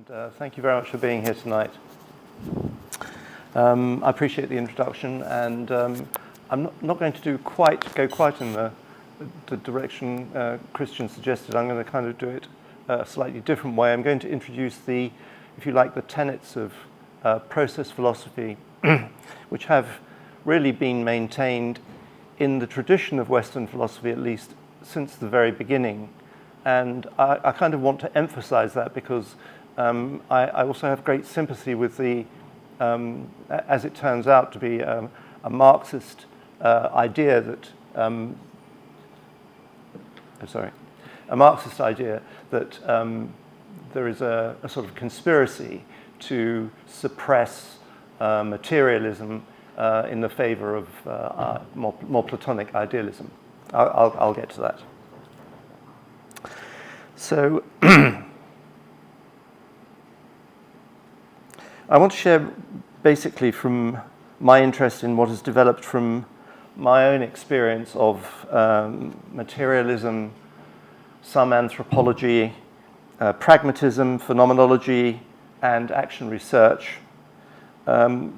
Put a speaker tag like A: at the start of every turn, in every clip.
A: and thank you very much for being here tonight. I appreciate the introduction, and I'm not going to go quite in the direction Christian suggested. I'm going to kind of do it a slightly different way. I'm going to introduce if you like, the tenets of process philosophy, which have really been maintained in the tradition of Western philosophy, at least since the very beginning. And I kind of want to emphasize that because I also have great sympathy with the, as it turns out to be, a Marxist idea that, a Marxist idea that there is a sort of conspiracy to suppress materialism in the favor of more Platonic idealism. I'll get to that. So I want to share basically from my interest in what has developed from my own experience of materialism, some anthropology, pragmatism, phenomenology, and action research, to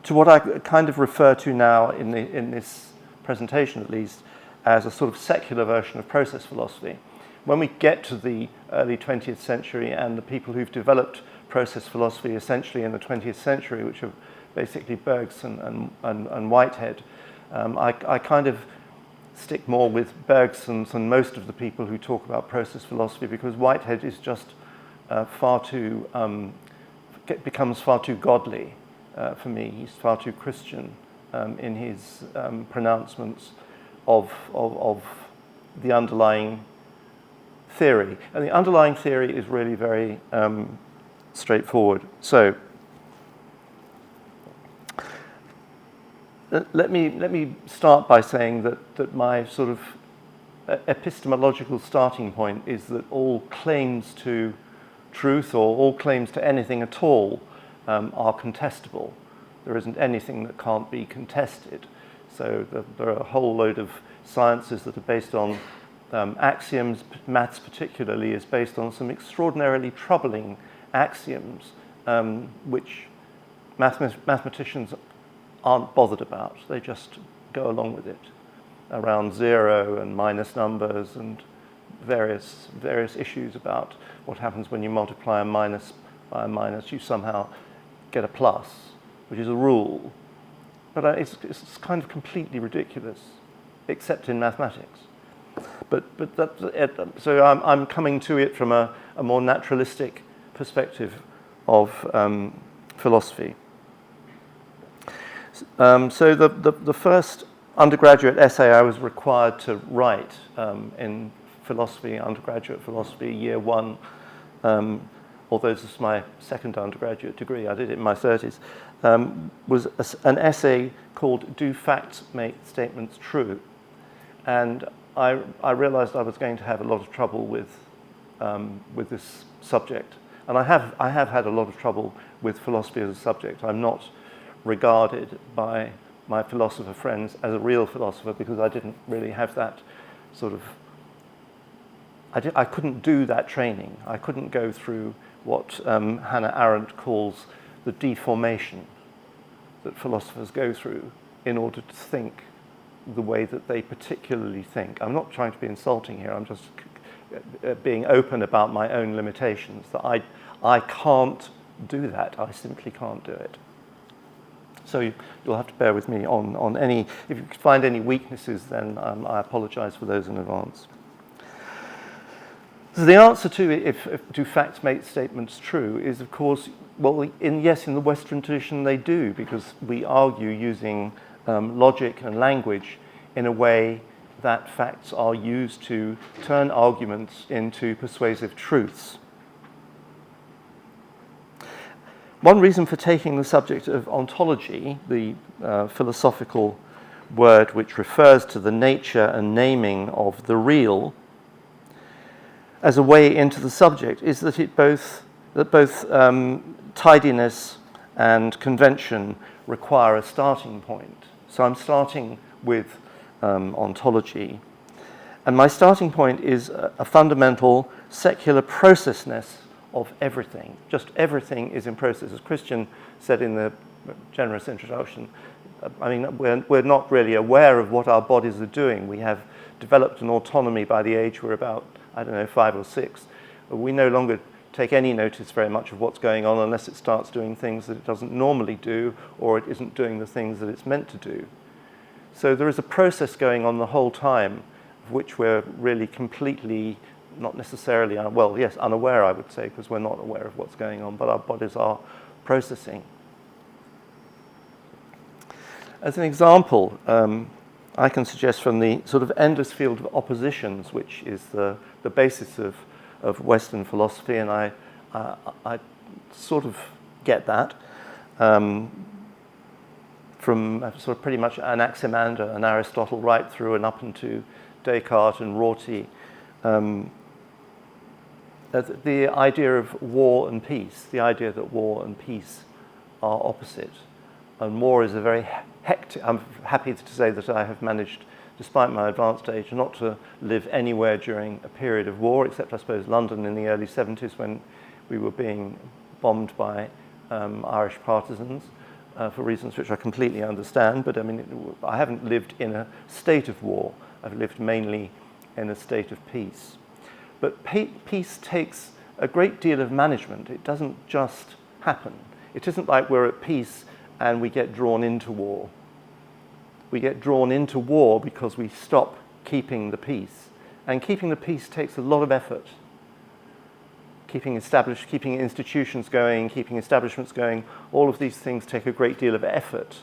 A: what I kind of refer to now in this presentation at least as a sort of secular version of process philosophy. When we get to the early 20th century and the people who've developed process philosophy essentially in the 20th century, which are basically Bergson and Whitehead, I kind of stick more with Bergson than most of the people who talk about process philosophy, because Whitehead is just becomes far too godly for me. He's far too Christian in his pronouncements of the underlying theory. And the underlying theory is really very straightforward. So let me start by saying that my sort of epistemological starting point is that all claims to truth or all claims to anything at all are contestable. There isn't anything that can't be contested. So there are a whole load of sciences that are based on axioms. Maths particularly is based on some extraordinarily troubling axioms which mathematicians aren't bothered about. They just go along with it around zero and minus numbers and various issues about what happens when you multiply a minus by a minus. You somehow get a plus, which is a rule. But it's kind of completely ridiculous, except in mathematics. But so I'm coming to it from a more naturalistic perspective of philosophy. So the first undergraduate essay I was required to write in philosophy, undergraduate philosophy, year one, although this is my second undergraduate degree, I did it in my 30s, was an essay called "Do Facts Make Statements True?" And I realized I was going to have a lot of trouble with this subject. And I have had a lot of trouble with philosophy as a subject. I'm not regarded by my philosopher friends as a real philosopher because I didn't really have that sort of... I couldn't do that training. I couldn't go through what Hannah Arendt calls the deformation that philosophers go through in order to think the way that they particularly think. I'm not trying to be insulting here. I'm just being open about my own limitations, that I can't do that. I simply can't do it. So you'll have to bear with me on any... If you find any weaknesses, then I apologize for those in advance. So the answer to it, if do facts make statements true, is of course, well, in the Western tradition they do, because we argue using logic and language in a way that facts are used to turn arguments into persuasive truths. One reason for taking the subject of ontology, the philosophical word which refers to the nature and naming of the real, as a way into the subject, is that both tidiness and convention require a starting point. So I'm starting with ontology. And my starting point is a fundamental secular processness of everything. Just everything is in process. As Christian said in the generous introduction, I mean, we're not really aware of what our bodies are doing. We have developed an autonomy by the age we're about, I don't know, 5 or 6. We no longer take any notice very much of what's going on unless it starts doing things that it doesn't normally do, or it isn't doing the things that it's meant to do. So there is a process going on the whole time of which we're really completely, not necessarily, well, yes, unaware, I would say, because we're not aware of what's going on, but our bodies are processing. As an example, I can suggest from the sort of endless field of oppositions, which is the basis of Western philosophy, and I sort of get that from sort of pretty much Anaximander and Aristotle right through and up into Descartes and Rorty. The idea of war and peace, the idea that war and peace are opposite. And war is a very hectic, I'm happy to say that I have managed, despite my advanced age, not to live anywhere during a period of war, except I suppose London in the early 70s when we were being bombed by Irish partisans for reasons which I completely understand. But I mean, I haven't lived in a state of war. I've lived mainly in a state of peace. But peace takes a great deal of management. It doesn't just happen. It isn't like we're at peace and we get drawn into war. We get drawn into war because we stop keeping the peace. And keeping the peace takes a lot of effort. Keeping institutions going, keeping establishments going, all of these things take a great deal of effort.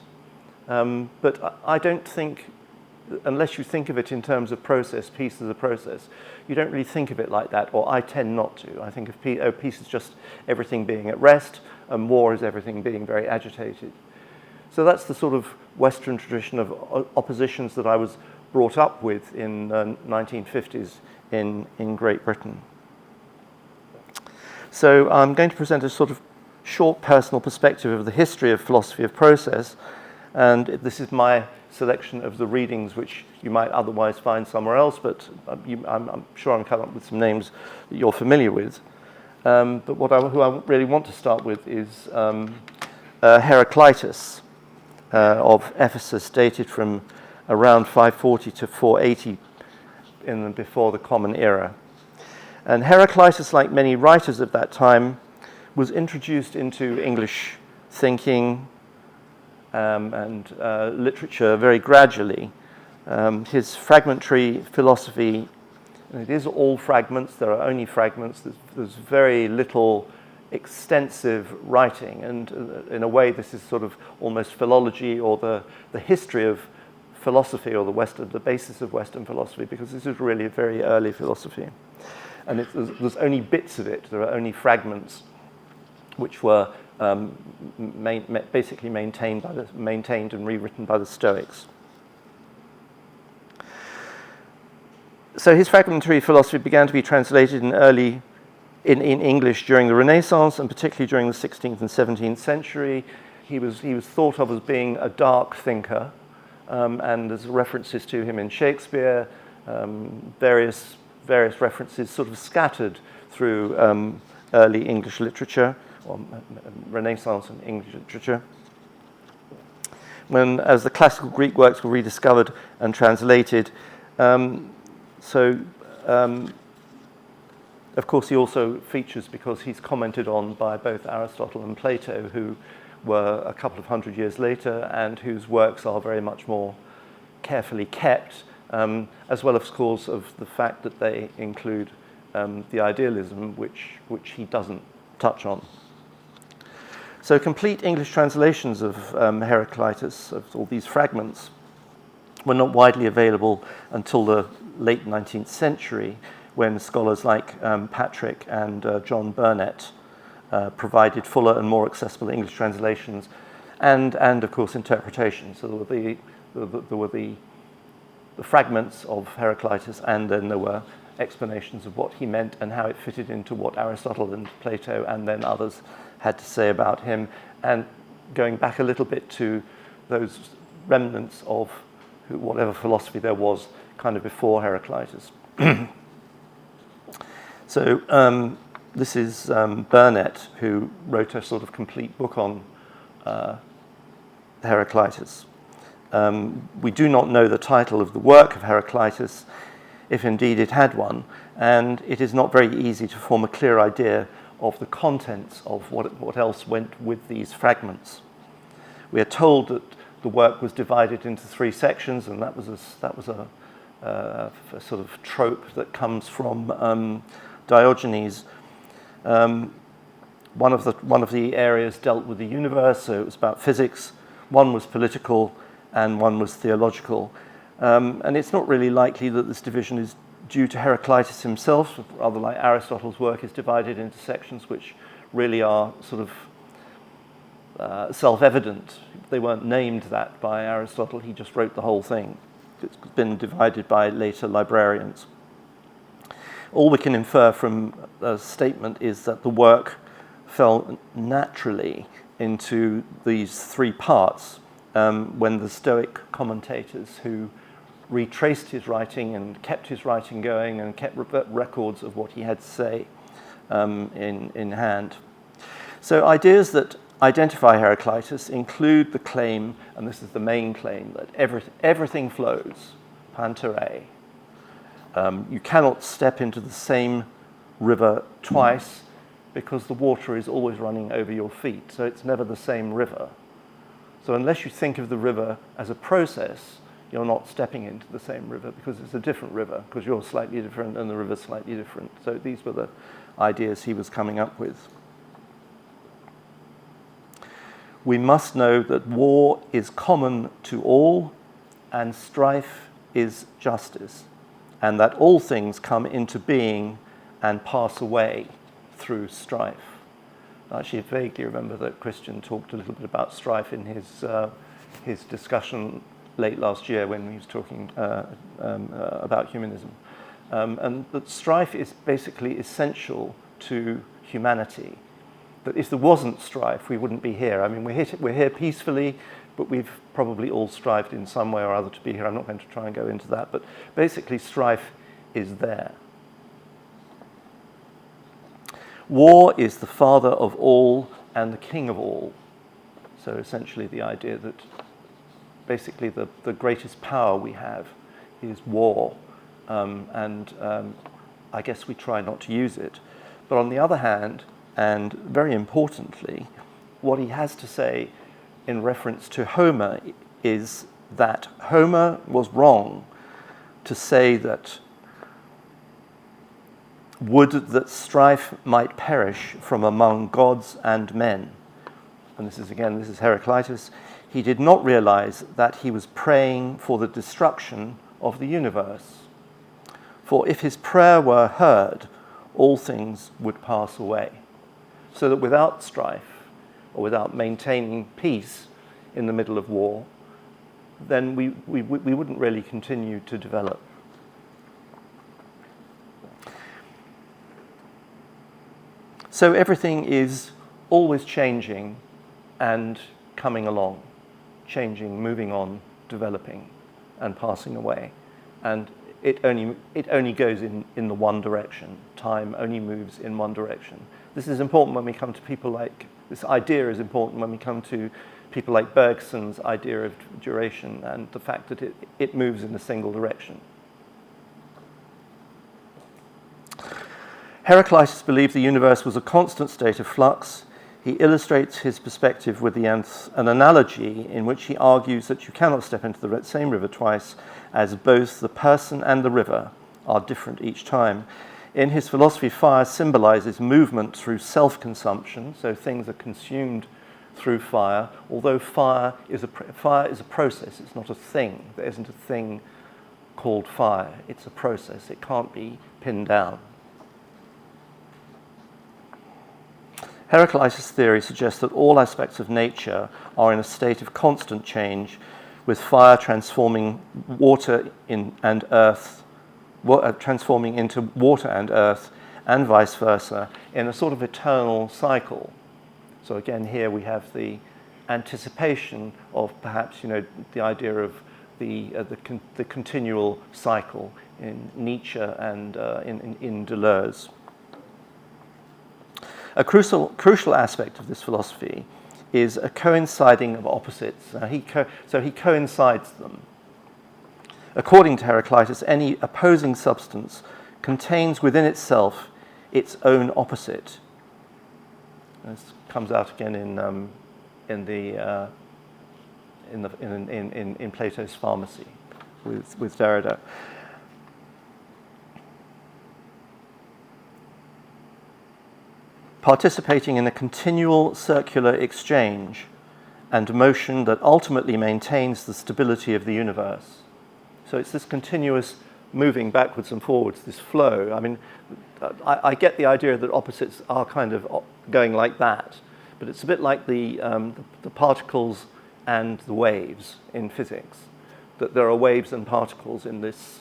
A: But I don't think, unless you think of it in terms of process, peace is a process, you don't really think of it like that, or I tend not to. I think of peace as just everything being at rest, and war is everything being very agitated. So that's the sort of Western tradition of oppositions that I was brought up with in the 1950s in Great Britain. So I'm going to present a sort of short personal perspective of the history of philosophy of process, and this is my selection of the readings which you might otherwise find somewhere else, but I'm sure I'm coming up with some names that you're familiar with. But who I really want to start with is Heraclitus of Ephesus, dated from around 540 to 480 before the Common Era. And Heraclitus, like many writers of that time, was introduced into English thinking and literature very gradually. His fragmentary philosophy, and it is all fragments, there are only fragments, there's very little extensive writing, and in a way this is sort of almost philology, or the history of philosophy, or the basis of Western philosophy, because this is really a very early philosophy. And there's only bits of it, there are only fragments which were basically maintained and rewritten by the Stoics. So his fragmentary philosophy began to be translated in English during the Renaissance, and particularly during the 16th and 17th century. He was thought of as being a dark thinker, and there's references to him in Shakespeare, various references sort of scattered through early English literature, or Renaissance and English literature. As the classical Greek works were rediscovered and translated, of course, he also features because he's commented on by both Aristotle and Plato, who were a couple of hundred years later, and whose works are very much more carefully kept, as well, of course, of the fact that they include the idealism, which he doesn't touch on. So complete English translations of Heraclitus, of all these fragments, were not widely available until the late 19th century, when scholars like Patrick and John Burnett provided fuller and more accessible English translations, and of course interpretations. So there were the fragments of Heraclitus, and then there were explanations of what he meant and how it fitted into what Aristotle and Plato and then others had to say about him, and going back a little bit to those remnants of whatever philosophy there was kind of before Heraclitus. So this is Burnett, who wrote a sort of complete book on Heraclitus. We do not know the title of the work of Heraclitus, if indeed it had one, and it is not very easy to form a clear idea of the contents of what else went with these fragments. We are told that the work was divided into 3 sections, and that was a sort of trope that comes from Diogenes. One of the areas dealt with the universe, so it was about physics. One was political, and one was theological. And it's not really likely that this division is due to Heraclitus himself. Rather, like Aristotle's work is divided into sections which really are sort of self-evident. They weren't named that by Aristotle. He just wrote the whole thing. It's been divided by later librarians. All we can infer from a statement is that the work fell naturally into these 3 parts when the Stoic commentators who retraced his writing and kept his writing going and kept records of what he had to say in hand. So ideas that identify Heraclitus include the claim, and this is the main claim, that everything flows, pantere. You cannot step into the same river twice because the water is always running over your feet, so it's never the same river. So unless you think of the river as a process, you're not stepping into the same river because it's a different river, because you're slightly different and the river's slightly different. So these were the ideas he was coming up with. We must know that war is common to all and strife is justice, and that all things come into being and pass away through strife. I actually vaguely remember that Christian talked a little bit about strife in his discussion late last year when he was talking about humanism. And that strife is basically essential to humanity. That if there wasn't strife, we wouldn't be here. I mean, we're here peacefully, but we've probably all strived in some way or other to be here. I'm not going to try and go into that, but basically strife is there. War is the father of all and the king of all. So essentially the idea that basically the greatest power we have is war, and I guess we try not to use it. But on the other hand, and very importantly, what he has to say in reference to Homer is that Homer was wrong to say that would that strife might perish from among gods and men. And this is Heraclitus. He did not realize that he was praying for the destruction of the universe. For if his prayer were heard, all things would pass away. So that without strife, or without maintaining peace in the middle of war, then we wouldn't really continue to develop. So everything is always changing and coming along, changing, moving on, developing, and passing away. And it only goes in the one direction. Time only moves in one direction. This is important when we come to people like, this idea is important when we come to people like Bergson's idea of duration and the fact that it moves in a single direction. Heraclitus believed the universe was a constant state of flux. He illustrates his perspective with an analogy in which he argues that you cannot step into the same river twice, as both the person and the river are different each time. In his philosophy, fire symbolizes movement through self-consumption, so things are consumed through fire, although fire is a process, it's not a thing. There isn't a thing called fire, it's a process, it can't be pinned down. Heraclitus' theory suggests that all aspects of nature are in a state of constant change, with fire transforming transforming into water and earth, and vice versa, in a sort of eternal cycle. So again, here we have the anticipation of perhaps, the idea of the continual cycle in Nietzsche and in Deleuze. A crucial aspect of this philosophy is a coinciding of opposites. So he coincides them. According to Heraclitus, any opposing substance contains within itself its own opposite. This comes out again in Plato's Pharmacy with Derrida. Participating in a continual circular exchange and motion that ultimately maintains the stability of the universe. So it's this continuous moving backwards and forwards, this flow. I mean, I get the idea that opposites are kind of going like that, but it's a bit like the particles and the waves in physics, that there are waves and particles in these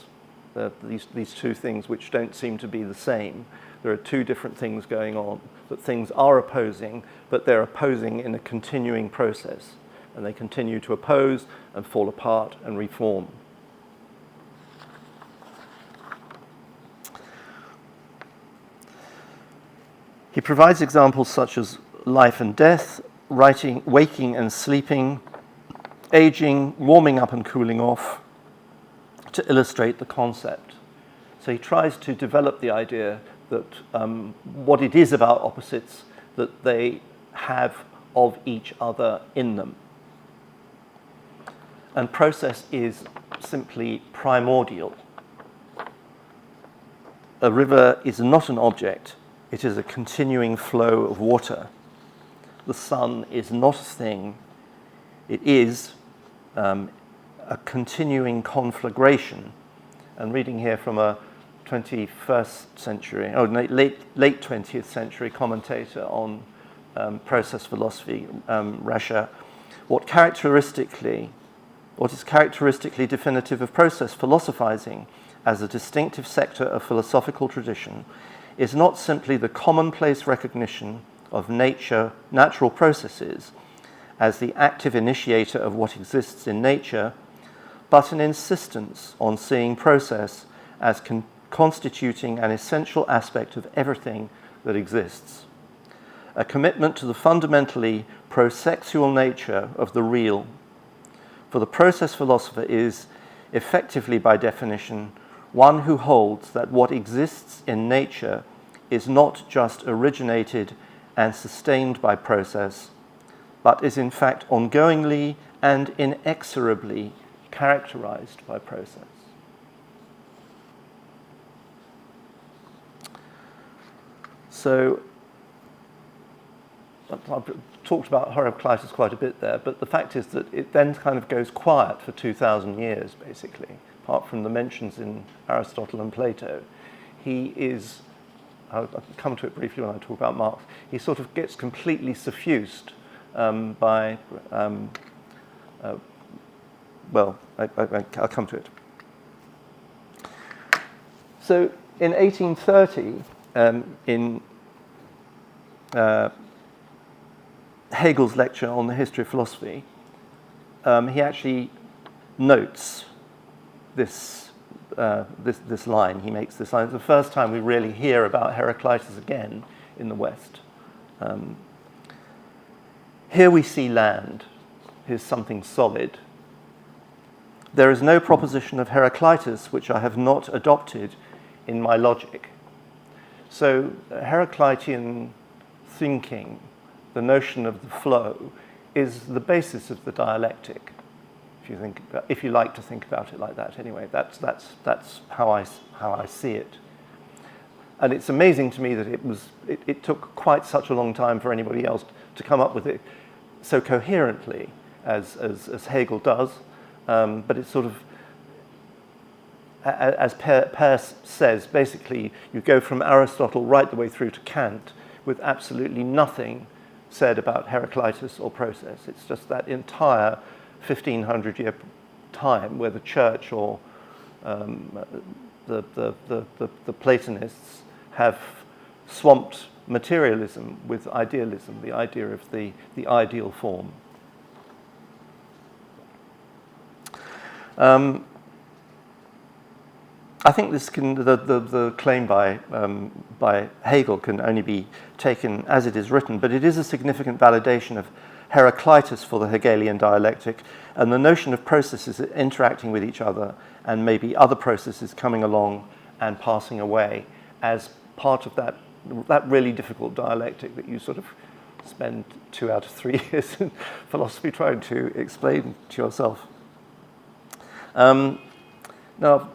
A: two things which don't seem to be the same. There are two different things going on, that things are opposing, but they're opposing in a continuing process, and they continue to oppose and fall apart and reform. He provides examples such as life and death, waking and sleeping, aging, warming up and cooling off, to illustrate the concept. So he tries to develop the idea that what it is about opposites that they have of each other in them. And process is simply primordial. A river is not an object, it is a continuing flow of water. The sun is not a thing, it is a continuing conflagration. And reading here from a 21st century, late 20th century commentator on process philosophy, Rascher, what is characteristically definitive of process philosophizing as a distinctive sector of philosophical tradition is not simply the commonplace recognition of natural processes as the active initiator of what exists in nature, but an insistence on seeing process as constituting an essential aspect of everything that exists. A commitment to the fundamentally prosexual nature of the real. For the process philosopher is, effectively by definition, one who holds that what exists in nature is not just originated and sustained by process, but is in fact ongoingly and inexorably characterized by process. So, I've talked about Heraclitus quite a bit there, but the fact is that it then kind of goes quiet for 2,000 years, basically, apart from the mentions in Aristotle and Plato. He is, I'll come to it briefly when I talk about Marx, he sort of gets completely suffused by, I'll come to it. So in 1830, in Hegel's lecture on the history of philosophy, he actually notes this line. He makes this line. It's the first time we really hear about Heraclitus again in the West. Here we see land. Here's something solid. There is no proposition of Heraclitus which I have not adopted in my logic. So Heraclitean thinking, the notion of the flow, is the basis of the dialectic. If you like to think about it like that, anyway, that's how I see it. And it's amazing to me that it took quite such a long time for anybody else to come up with it so coherently as Hegel does. But it's sort of, as Peirce says, basically you go from Aristotle right the way through to Kant with absolutely nothing said about Heraclitus or process. It's just that entire 1500-year time where the church or the Platonists have swamped materialism with idealism, the idea of the ideal form. I think this can the claim by Hegel can only be taken as it is written, but it is a significant validation of Heraclitus for the Hegelian dialectic, and the notion of processes interacting with each other and maybe other processes coming along and passing away as part of that really difficult dialectic that you sort of spend 2 out of 3 years in philosophy trying to explain to yourself. Now,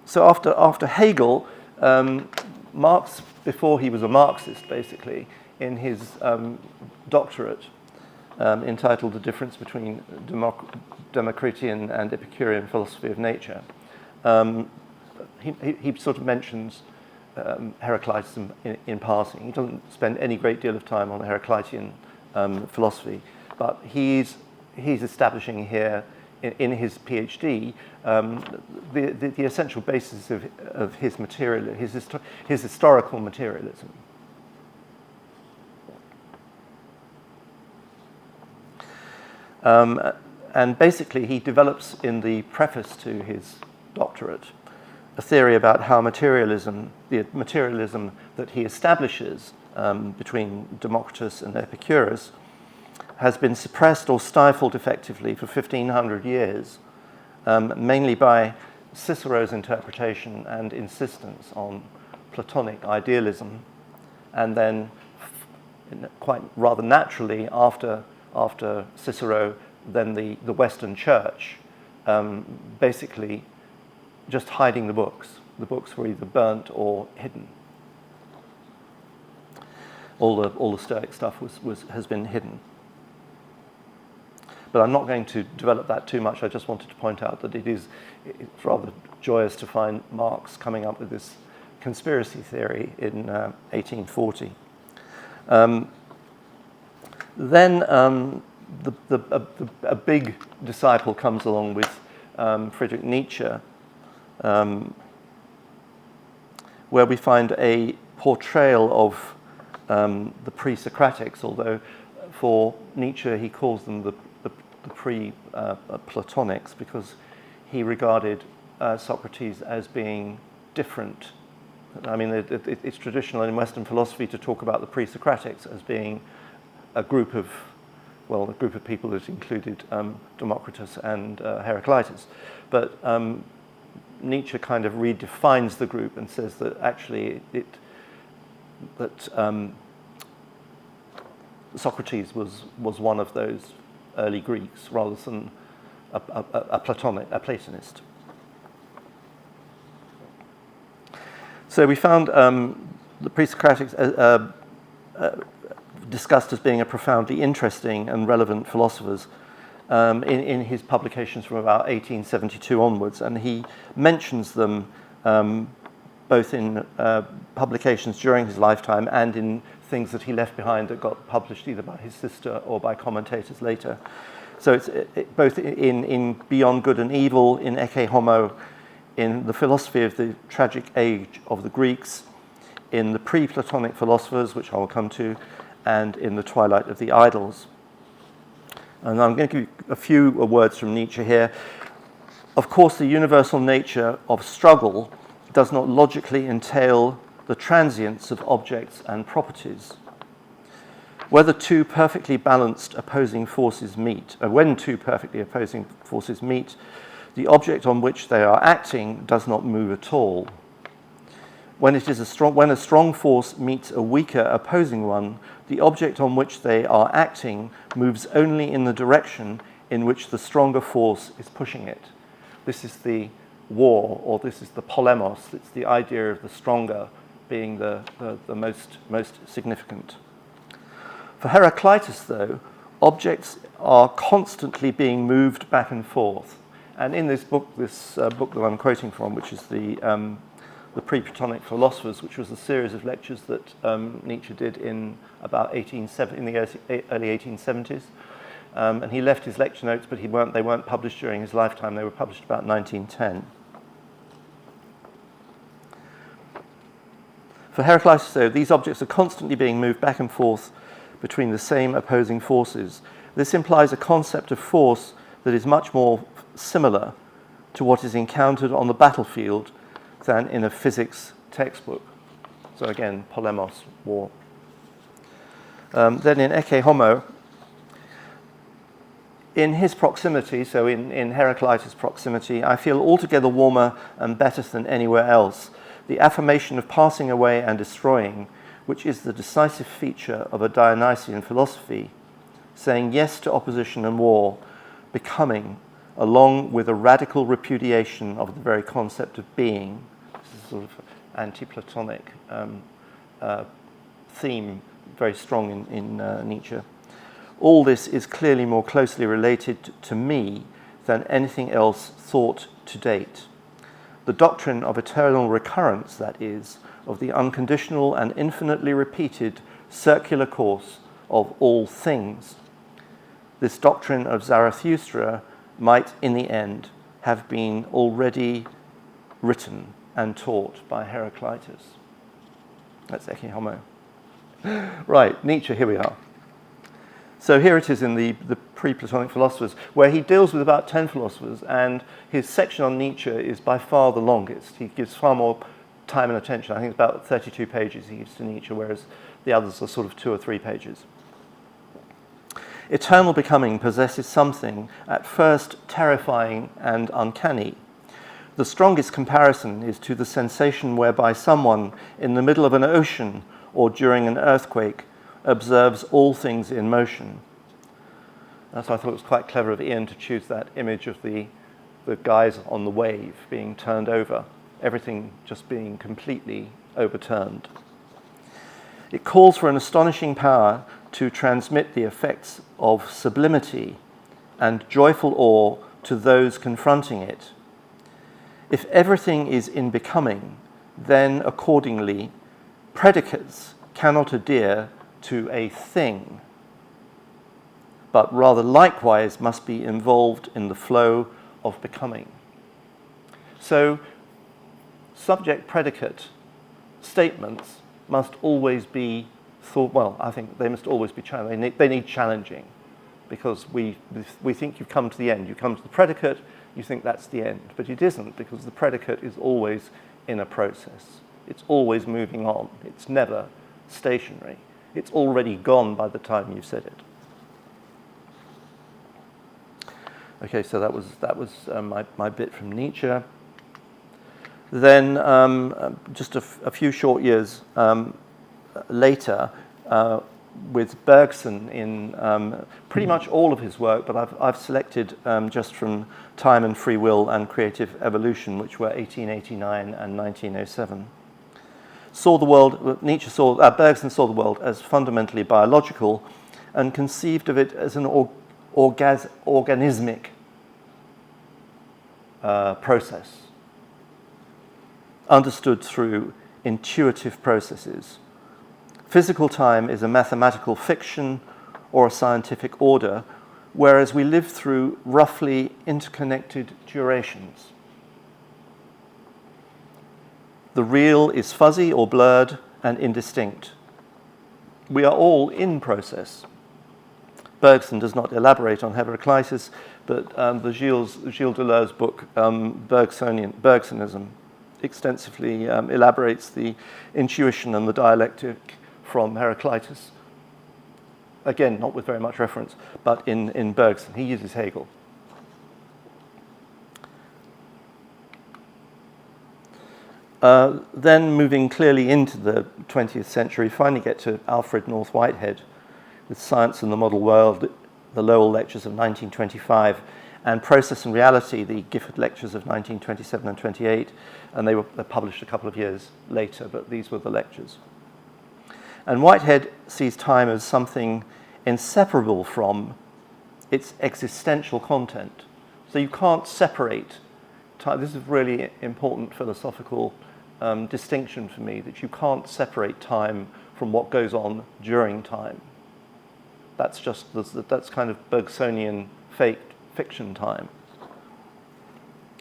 A: so after Hegel, Marx, before he was a Marxist, basically, in his doctorate, entitled The Difference Between Democritean and Epicurean Philosophy of Nature, he sort of mentions Heraclitus in passing. He doesn't spend any great deal of time on Heraclitean philosophy, but he's establishing here in his PhD the essential basis of his material, his historical materialism. And basically, he develops in the preface to his doctorate a theory about how materialism, the materialism that he establishes between Democritus and Epicurus, has been suppressed or stifled effectively for 1,500 years, mainly by Cicero's interpretation and insistence on Platonic idealism, and then quite rather naturally after Cicero, then the Western Church, basically just hiding the books. The books were either burnt or hidden. All the Stoic stuff has been hidden. But I'm not going to develop that too much. I just wanted to point out that it's rather joyous to find Marx coming up with this conspiracy theory in 1840. Then a big disciple comes along with Friedrich Nietzsche, where we find a portrayal of the pre-Socratics, although for Nietzsche he calls them the pre-Platonics, because he regarded Socrates as being different. I mean, it's traditional in Western philosophy to talk about the pre-Socratics as being a group of people that included Democritus and Heraclitus. But Nietzsche kind of redefines the group and says that actually Socrates was one of those early Greeks rather than a Platonist. So we found the pre-Socratics discussed as being a profoundly interesting and relevant philosophers in his publications from about 1872 onwards, and he mentions them both in publications during his lifetime and in things that he left behind that got published either by his sister or by commentators later. So it's both in Beyond Good and Evil, in Ecce Homo, in the philosophy of the tragic age of the Greeks, in the pre-Platonic philosophers, which I will come to, and in the Twilight of the Idols. And I'm going to give you a few words from Nietzsche here. Of course, the universal nature of struggle does not logically entail the transience of objects and properties. Whether two perfectly balanced opposing forces meet, when two perfectly opposing forces meet, the object on which they are acting does not move at all. When a strong force meets a weaker opposing one, the object on which they are acting moves only in the direction in which the stronger force is pushing it. This is the war, or this is the polemos. It's the idea of the stronger being the most significant. For Heraclitus, though, objects are constantly being moved back and forth. And in this book that I'm quoting from, which is the Pre-Platonic Philosophers, which was a series of lectures that Nietzsche did in about in the early 1870s. And he left his lecture notes, but they weren't published during his lifetime. They were published about 1910. For Heraclitus, though, these objects are constantly being moved back and forth between the same opposing forces. This implies a concept of force that is much more similar to what is encountered on the battlefield than in a physics textbook. So again, polemos, war. Then in Ecce Homo, in his proximity, so in Heraclitus' proximity, I feel altogether warmer and better than anywhere else. The affirmation of passing away and destroying, which is the decisive feature of a Dionysian philosophy, saying yes to opposition and war, becoming, along with a radical repudiation of the very concept of being. This is sort of anti-Platonic theme, very strong in Nietzsche. All this is clearly more closely related to me than anything else thought to date. The doctrine of eternal recurrence, that is, of the unconditional and infinitely repeated circular course of all things. This doctrine of Zarathustra might, in the end, have been already written and taught by Heraclitus. That's Ecce Homo. Right, Nietzsche, here we are. So here it is in the pre-Platonic philosophers, where he deals with about 10 philosophers, and his section on Nietzsche is by far the longest. He gives far more time and attention. I think it's about 32 pages he gives to Nietzsche, whereas the others are sort of 2 or 3 pages. Eternal becoming possesses something at first terrifying and uncanny. The strongest comparison is to the sensation whereby someone in the middle of an ocean or during an earthquake observes all things in motion. So I thought it was quite clever of Ian to choose that image of the guys on the wave being turned over, everything just being completely overturned. It calls for an astonishing power to transmit the effects of sublimity and joyful awe to those confronting it. If everything is in becoming, then accordingly, predicates cannot adhere to a thing, but rather likewise must be involved in the flow of becoming. So subject-predicate statements must always be thought, well, I think they must always be challenged. They need challenging, because we think you've come to the end. You come to the predicate, you think that's the end, but it isn't, because the predicate is always in a process. It's always moving on. It's never stationary. It's already gone by the time you've said it. Okay, so that was my bit from Nietzsche. Then just a few short years later, with Bergson in pretty much all of his work, but I've selected just from Time and Free Will and Creative Evolution, which were 1889 and 1907. Bergson saw the world as fundamentally biological and conceived of it as an organismic process, understood through intuitive processes. Physical time is a mathematical fiction or a scientific order, whereas we live through roughly interconnected durations. The real is fuzzy or blurred and indistinct. We are all in process. Bergson does not elaborate on Heraclitus, but the Gilles Deleuze's book, Bergsonism, extensively elaborates the intuition and the dialectic from Heraclitus. Again, not with very much reference, but in Bergson. He uses Hegel. Then moving clearly into the 20th century, finally get to Alfred North Whitehead with Science and the Model World, the Lowell Lectures of 1925, and Process and Reality, the Gifford Lectures of 1927 and 28, and they're published a couple of years later, but these were the lectures. And Whitehead sees time as something inseparable from its existential content. So you can't separate time. This is a really important philosophical distinction for me, that you can't separate time from what goes on during time. That's kind of Bergsonian fiction time.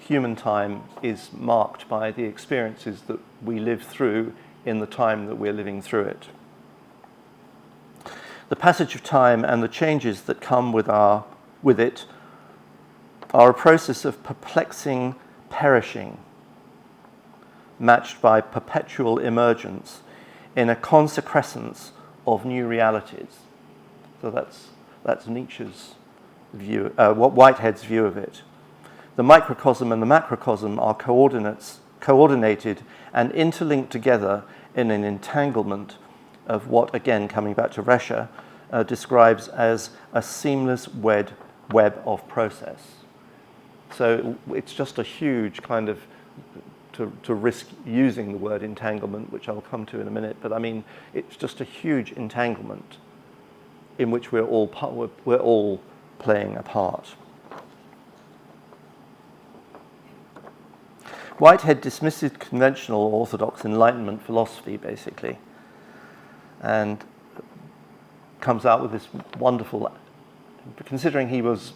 A: Human time is marked by the experiences that we live through in the time that we're living through it. The passage of time and the changes that come with it are a process of perplexing perishing. matched by perpetual emergence in a consecrescence of new realities. So that's Nietzsche's view, Whitehead's view of it. The microcosm and the macrocosm are coordinated and interlinked together in an entanglement of what, again, coming back to Rescher, describes as a seamless web of process. So it's just a huge kind of, to risk using the word entanglement, which I'll come to in a minute, but I mean, it's just a huge entanglement in which we're all playing a part. Whitehead dismisses conventional or orthodox Enlightenment philosophy, basically, and comes out with this wonderful, considering he was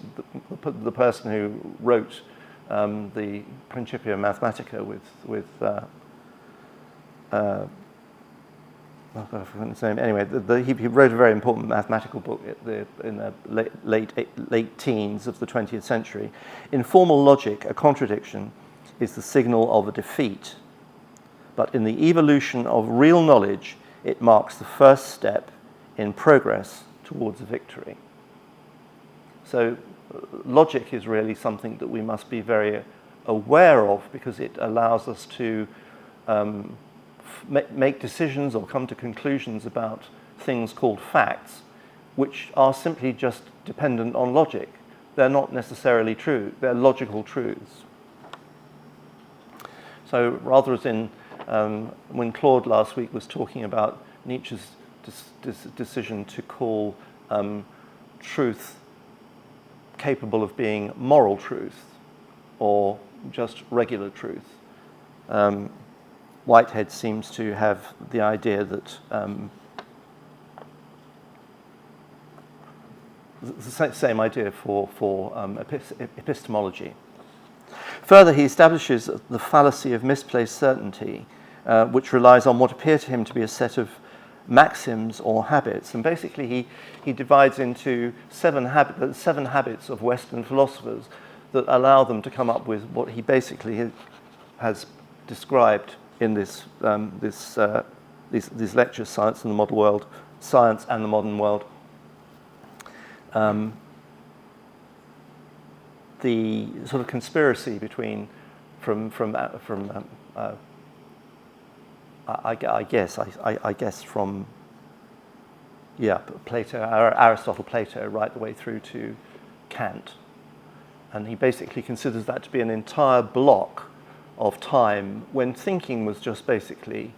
A: the person who wrote the Principia Mathematica with oh God, I've forgotten his name. Anyway, he wrote a very important mathematical book in the late teens of the 20th century. In formal logic, a contradiction is the signal of a defeat, but in the evolution of real knowledge, it marks the first step in progress towards a victory. So logic is really something that we must be very aware of, because it allows us to make decisions or come to conclusions about things called facts, which are simply just dependent on logic. They're not necessarily true, they're logical truths. So rather than when Claude last week was talking about Nietzsche's decision to call truth capable of being moral truth or just regular truth, Whitehead seems to have the idea that the same idea for epistemology. Further, he establishes the fallacy of misplaced certainty, which relies on what appear to him to be a set of maxims or habits. And basically, he divides into seven habits of Western philosophers that allow them to come up with what he basically has described in these lectures, Science and the Modern World, Science and the Modern World. The sort of conspiracy between, I guess from Plato, Aristotle, Plato, right the way through to Kant, and he basically considers that to be an entire block of time when thinking was just basically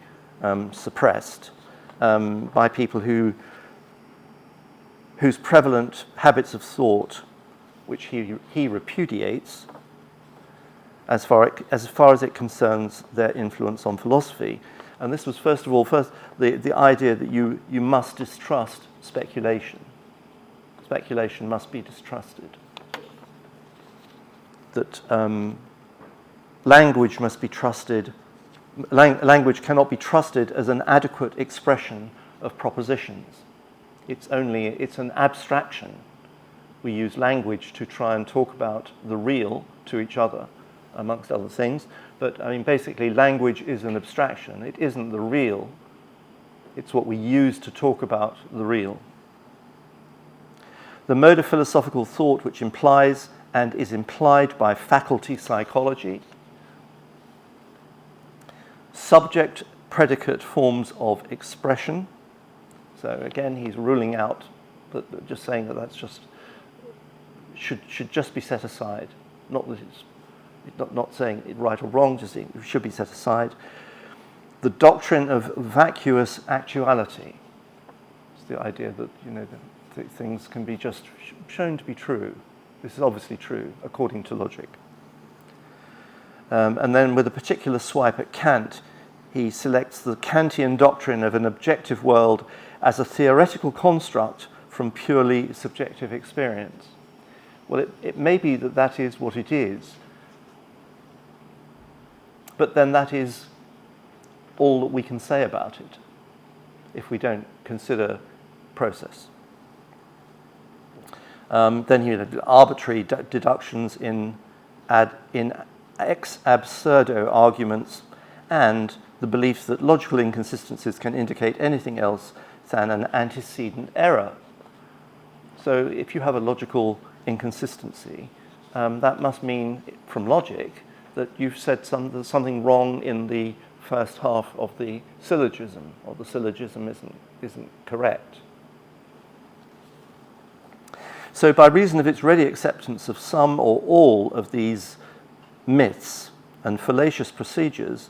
A: suppressed by people whose prevalent habits of thought, which he repudiates, as far as it concerns their influence on philosophy. And this was first the idea that you must distrust speculation. Speculation must be distrusted. That language must be trusted. Language cannot be trusted as an adequate expression of propositions. It's an abstraction. We use language to try and talk about the real to each other, amongst other things. But I mean, basically, language is an abstraction. It isn't the real. It's what we use to talk about the real. The mode of philosophical thought which implies and is implied by faculty psychology. Subject-predicate forms of expression. So again, he's ruling out, but just saying that that's just should just be set aside. Not that it's not saying it right or wrong, just saying it should be set aside. The doctrine of vacuous actuality. It's the idea that things can be just shown to be true. This is obviously true according to logic. And then with a particular swipe at Kant, he selects the Kantian doctrine of an objective world as a theoretical construct from purely subjective experience. Well, it may be that is what it is, but then that is all that we can say about it if we don't consider process. Then you have arbitrary deductions in ex absurdo arguments and the belief that logical inconsistencies can indicate anything else than an antecedent error. So if you have a logical inconsistency, that must mean, from logic, that you've said something wrong in the first half of the syllogism, or the syllogism isn't correct. So by reason of its ready acceptance of some or all of these myths and fallacious procedures,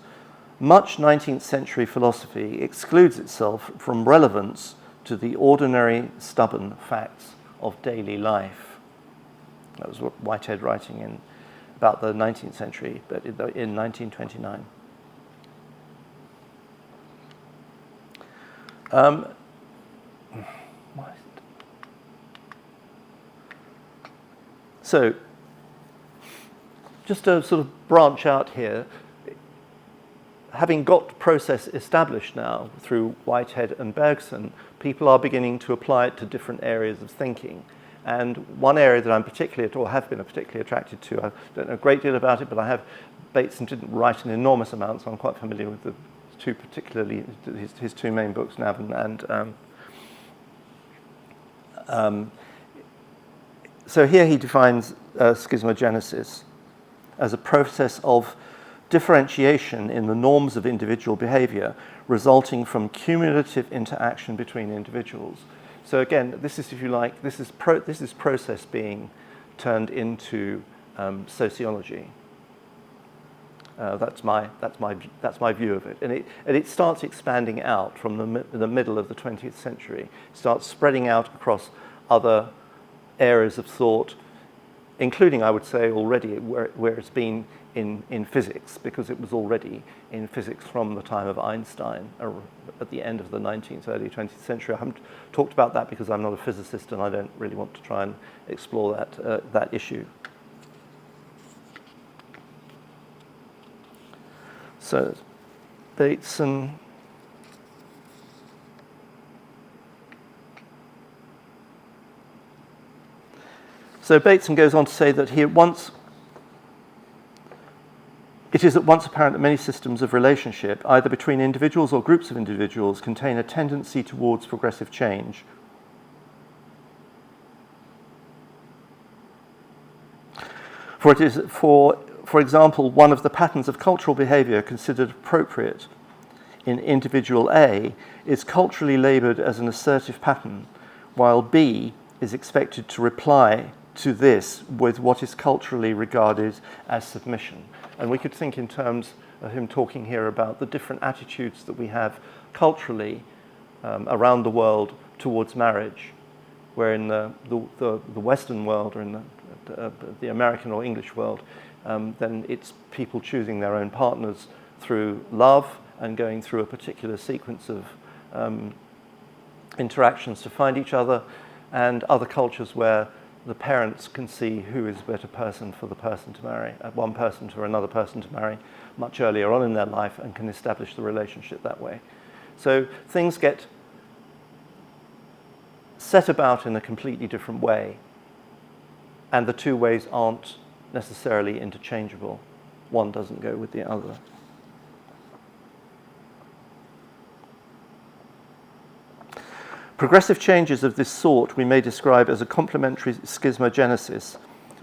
A: much 19th century philosophy excludes itself from relevance to the ordinary, stubborn facts of daily life. That was what Whitehead writing in about the 19th century, but in 1929. So, just to sort of branch out here, having got process established now through Whitehead and Bergson, people are beginning to apply it to different areas of thinking. And one area that I'm particularly, or have been particularly attracted to, I don't know a great deal about it, but Bateson didn't write an enormous amount, so I'm quite familiar with the two, particularly his two main books, Navin and so here he defines schismogenesis as a process of differentiation in the norms of individual behavior resulting from cumulative interaction between individuals. So again, this is, if you like, this is process being turned into sociology. That's my view of it, and it starts expanding out from the middle of the 20th century. It starts spreading out across other areas of thought, including, I would say, already where it's been in physics, because it was already in physics from the time of Einstein at the end of the 19th, early 20th century. I haven't talked about that because I'm not a physicist and I don't really want to try and explore that issue. So, Bateson. So Bateson goes on to say that it is at once apparent that many systems of relationship, either between individuals or groups of individuals, contain a tendency towards progressive change. For it is, for example, one of the patterns of cultural behavior considered appropriate in individual A is culturally labored as an assertive pattern, while B is expected to reply to this with what is culturally regarded as submission. And we could think in terms of him talking here about the different attitudes that we have culturally around the world towards marriage, where in the Western world, or in the American or English world, then it's people choosing their own partners through love and going through a particular sequence of interactions to find each other, and other cultures where the parents can see who is a better person for the person to marry, one person to another person to marry much earlier on in their life, and can establish the relationship that way. So things get set about in a completely different way, and the two ways aren't necessarily interchangeable. One doesn't go with the other. Progressive changes of this sort we may describe as a complementary schismogenesis,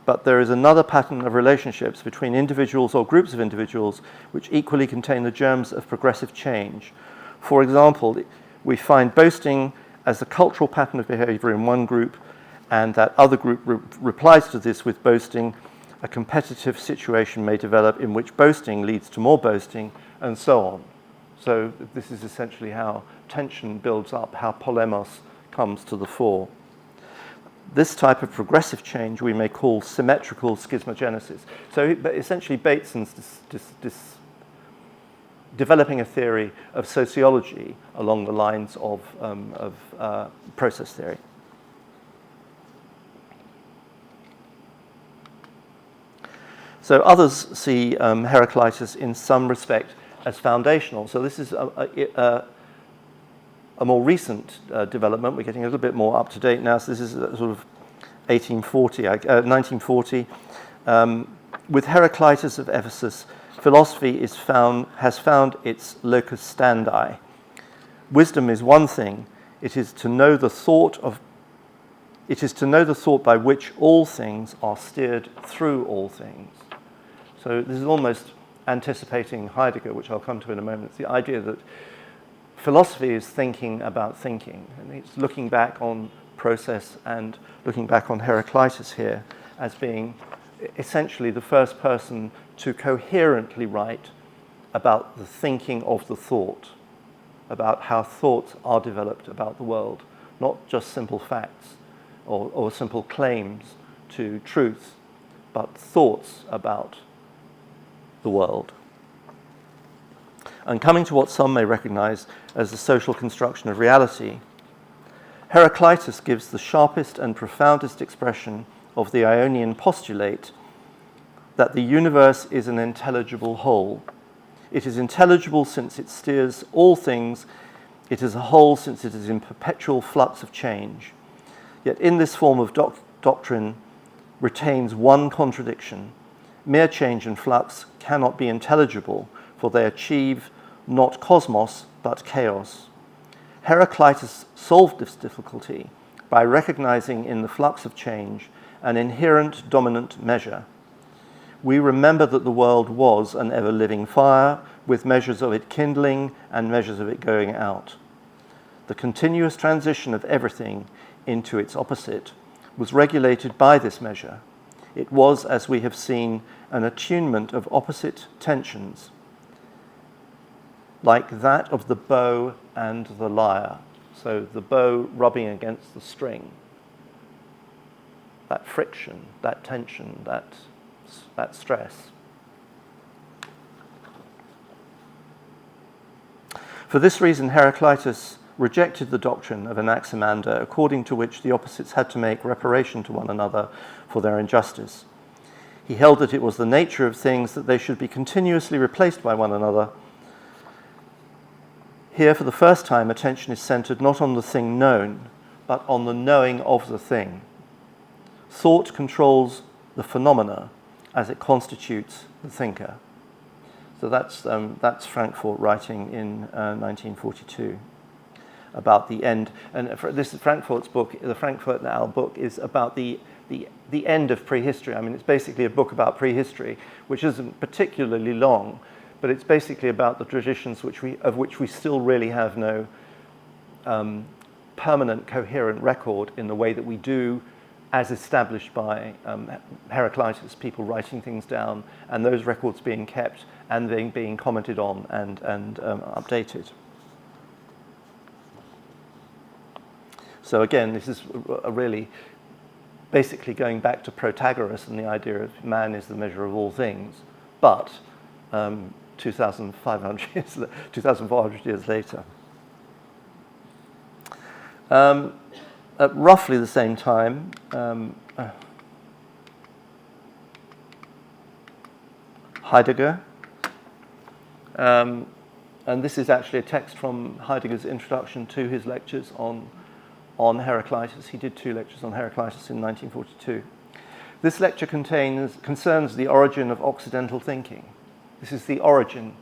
A: but there is another pattern of relationships between individuals or groups of individuals which equally contain the germs of progressive change. For example, we find boasting as a cultural pattern of behavior in one group, and that other group replies to this with boasting. A competitive situation may develop in which boasting leads to more boasting, and so on. So this is essentially how tension builds up, how polemos comes to the fore. This type of progressive change we may call symmetrical schismogenesis. So essentially Bateson's developing a theory of sociology along the lines of process theory. So others see Heraclitus in some respect as foundational. So this is a more recent development. We're getting a little bit more up to date now. So this is sort of 1940, with Heraclitus of Ephesus philosophy has found its locus standi. Wisdom is one thing. It is to know the thought by which all things are steered through all things. So this is almost anticipating Heidegger, which I'll come to in a moment. It's the idea that philosophy is thinking about thinking, and it's looking back on process and looking back on Heraclitus here as being essentially the first person to coherently write about the thinking of the thought, about how thoughts are developed about the world, not just simple facts or simple claims to truth, but thoughts about the world. And coming to what some may recognize as the social construction of reality, Heraclitus gives the sharpest and profoundest expression of the Ionian postulate that the universe is an intelligible whole. It is intelligible since it steers all things. It is a whole since it is in perpetual flux of change. Yet in this form of doctrine retains one contradiction. Mere change and flux cannot be intelligible, for they achieve not cosmos, but chaos. Heraclitus solved this difficulty by recognizing in the flux of change an inherent dominant measure. We remember that the world was an ever-living fire, with measures of it kindling and measures of it going out. The continuous transition of everything into its opposite was regulated by this measure. It was, as we have seen, an attunement of opposite tensions, like that of the bow and the lyre. So the bow rubbing against the string. That friction, that tension, that stress. For this reason, Heraclitus rejected the doctrine of Anaximander, according to which the opposites had to make reparation to one another for their injustice. He held that it was the nature of things that they should be continuously replaced by one another. Here, for the first time, attention is centered not on the thing known, but on the knowing of the thing. Thought controls the phenomena as it constitutes the thinker. So that's Frankfort writing in 1942 about the end. And this is Frankfort's book. The Frankfort now book is about the end of prehistory. I mean, it's basically a book about prehistory, which isn't particularly long, but it's basically about the traditions of which we still really have no permanent, coherent record in the way that we do as established by Heraclitus, people writing things down, and those records being kept and being commented on and updated. So again, this is a really basically going back to Protagoras and the idea of man is the measure of all things, but 2,400 years later. At roughly the same time, Heidegger, and this is actually a text from Heidegger's introduction to his lectures on Heraclitus. He did 2 lectures on Heraclitus in 1942. This lecture concerns the origin of Occidental thinking. This is the origin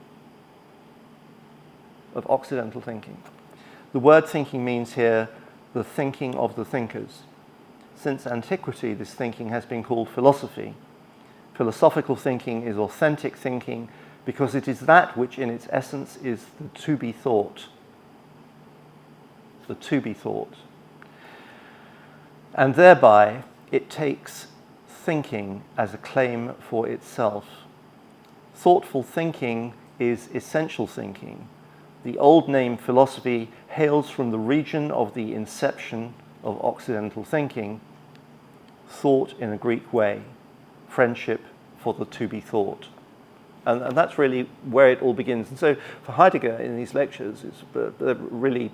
A: of Occidental thinking. The word thinking means here the thinking of the thinkers. Since antiquity, this thinking has been called philosophy. Philosophical thinking is authentic thinking because it is that which in its essence is the to be thought. The to be thought. And thereby it takes thinking as a claim for itself. Thoughtful thinking is essential thinking. The old name philosophy hails from the region of the inception of Occidental thinking, thought in a Greek way, friendship for the to be thought. And that's really where it all begins. And so for Heidegger in these lectures, they're really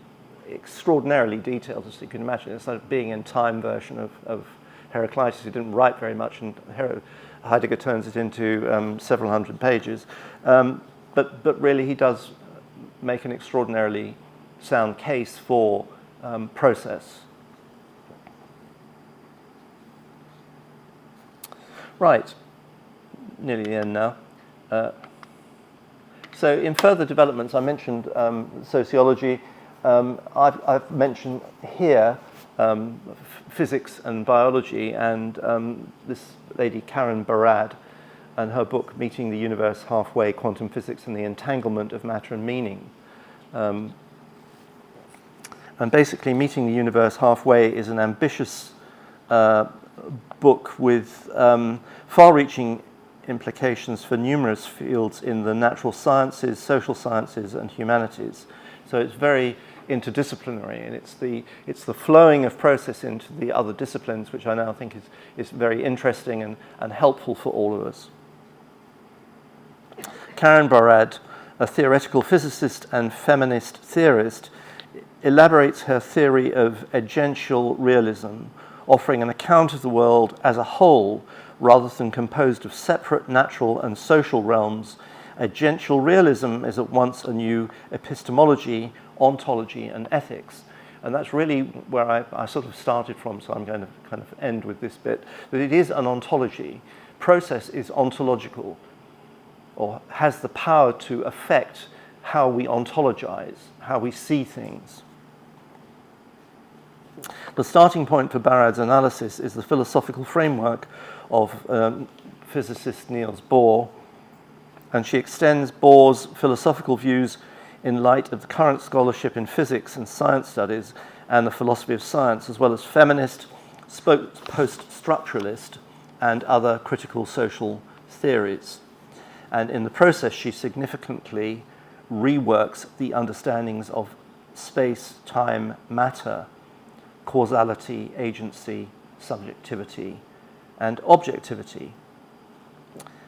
A: extraordinarily detailed, as you can imagine. It's like being in time version of Heraclitus, who didn't write very much, and Heidegger turns it into several hundred pages. But really he does make an extraordinarily sound case for process. Right, nearly the end now. So in further developments, I mentioned sociology. I've mentioned here physics and biology, and this lady, Karan Barad, and her book, Meeting the Universe Halfway, Quantum Physics and the Entanglement of Matter and Meaning. And basically, Meeting the Universe Halfway is an ambitious book with far-reaching implications for numerous fields in the natural sciences, social sciences, and humanities. So it's very interdisciplinary, and it's the flowing of process into the other disciplines, which I now think is very interesting and helpful for all of us. Karan Barad, a theoretical physicist and feminist theorist, elaborates her theory of agential realism, offering an account of the world as a whole rather than composed of separate natural and social realms. Agential realism is at once a new epistemology, ontology, and ethics. And that's really where I sort of started from, so I'm going to kind of end with this bit, that it is an ontology. Process is ontological, or has the power to affect how we ontologize, how we see things. The starting point for Barad's analysis is the philosophical framework of physicist Niels Bohr, and she extends Bohr's philosophical views in light of the current scholarship in physics and science studies and the philosophy of science, as well as feminist, post-structuralist, and other critical social theories. And in the process, she significantly reworks the understandings of space, time, matter, causality, agency, subjectivity, and objectivity.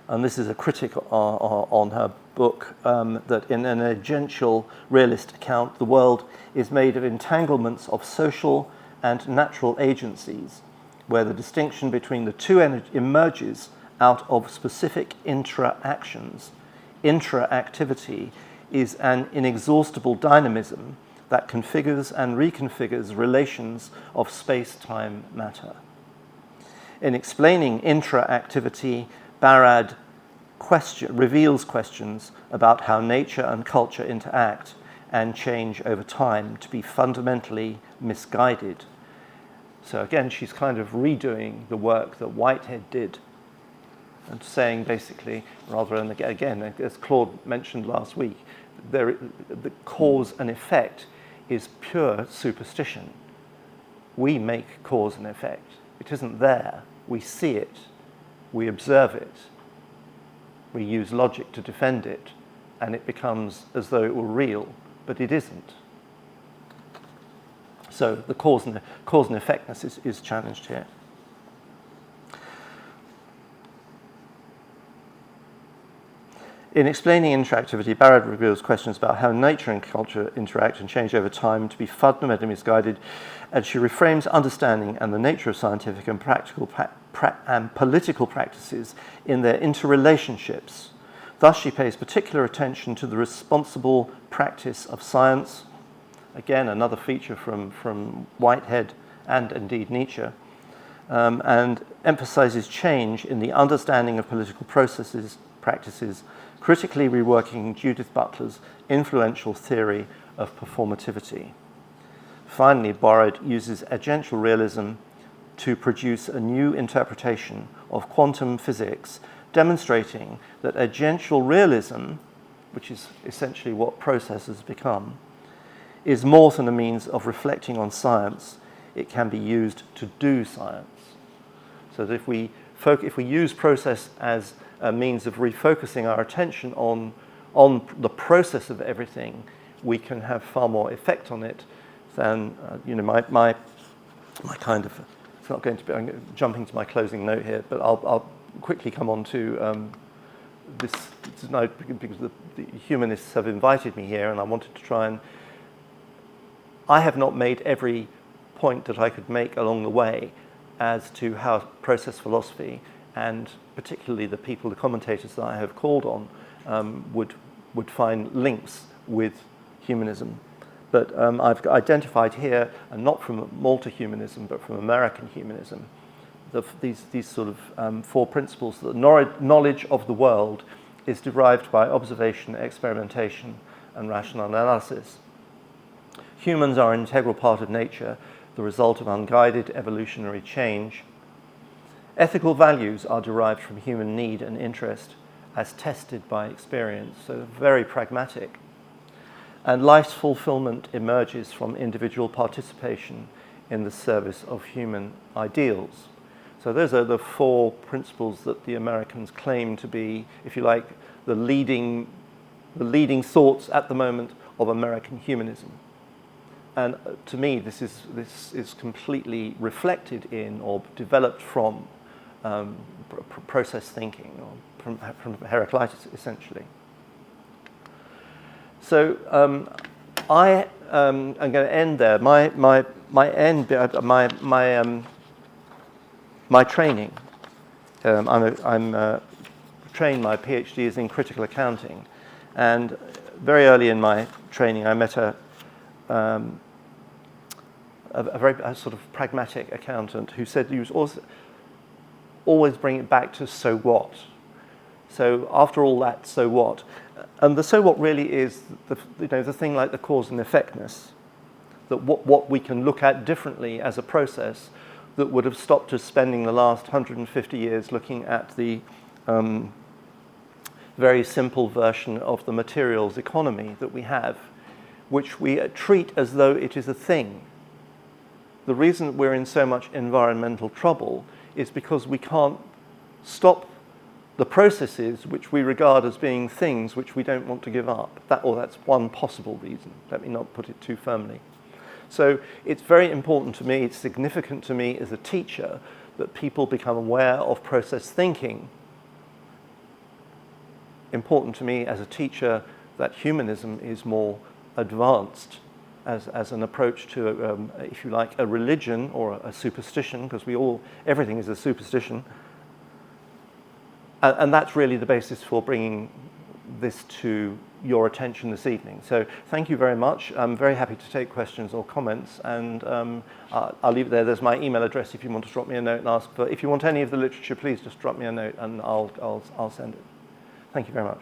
A: And this is a critic on her book, that in an agential realist account, the world is made of entanglements of social and natural agencies, where the distinction between the two emerges out of specific intra-actions. Intra-activity is an inexhaustible dynamism that configures and reconfigures relations of space-time matter. In explaining intra-activity, Barad reveals questions about how nature and culture interact and change over time to be fundamentally misguided. So again, she's kind of redoing the work that Whitehead did, and saying basically, rather than again, as Claude mentioned last week, the cause and effect is pure superstition. We make cause and effect. It isn't there. We see it. We observe it. We use logic to defend it, and it becomes as though it were real, but it isn't. So the cause and effectness is challenged here. In explaining interactivity, Barad reveals questions about how nature and culture interact and change over time to be fundamentally misguided, and she reframes understanding and the nature of scientific and practical and political practices in their interrelationships. Thus, she pays particular attention to the responsible practice of science, again, another feature from Whitehead and indeed Nietzsche, and emphasizes change in the understanding of political practices, critically reworking Judith Butler's influential theory of performativity. Finally, Barad uses agential realism to produce a new interpretation of quantum physics, demonstrating that agential realism, which is essentially what process has become, is more than a means of reflecting on science. It can be used to do science. So that if we use process as a means of refocusing our attention on the process of everything, we can have far more effect on it than my kind of. It's not going to be. I'm jumping to my closing note here, but I'll quickly come on to this tonight because the humanists have invited me here, and I wanted to try and. I have not made every point that I could make along the way as to how process philosophy, and particularly the commentators that I have called on, would find links with humanism. But I've identified here, and not from Malta humanism, but from American humanism, these sort of four principles: that knowledge of the world is derived by observation, experimentation, and rational analysis. Humans are an integral part of nature, the result of unguided evolutionary change. Ethical values are derived from human need and interest as tested by experience, so very pragmatic. And life's fulfillment emerges from individual participation in the service of human ideals. So those are the four principles that the Americans claim to be, if you like, the leading thoughts at the moment of American humanism. And to me, this is completely reflected in or developed from process thinking, or from Heraclitus, essentially. So I'm going to end there. My training. I'm trained. My PhD is in critical accounting, and very early in my training, I met a sort of pragmatic accountant who said he was always bring it back to so what. So after all that, so what? And the so what really is the thing like the cause and effectness, that what we can look at differently as a process that would have stopped us spending the last 150 years looking at the very simple version of the materials economy that we have, which we treat as though it is a thing. The reason we're in so much environmental trouble is because we can't stop the processes which we regard as being things which we don't want to give up. That's one possible reason. Let me not put it too firmly. So it's very important to me, it's significant to me as a teacher that people become aware of process thinking. Important to me as a teacher that humanism is more advanced as an approach to, if you like, a religion or a superstition, because everything is a superstition. And that's really the basis for bringing this to your attention this evening. So thank you very much. I'm very happy to take questions or comments, and I'll leave it there. There's my email address if you want to drop me a note and ask for. If you want any of the literature, please just drop me a note and I'll send it. Thank you very much.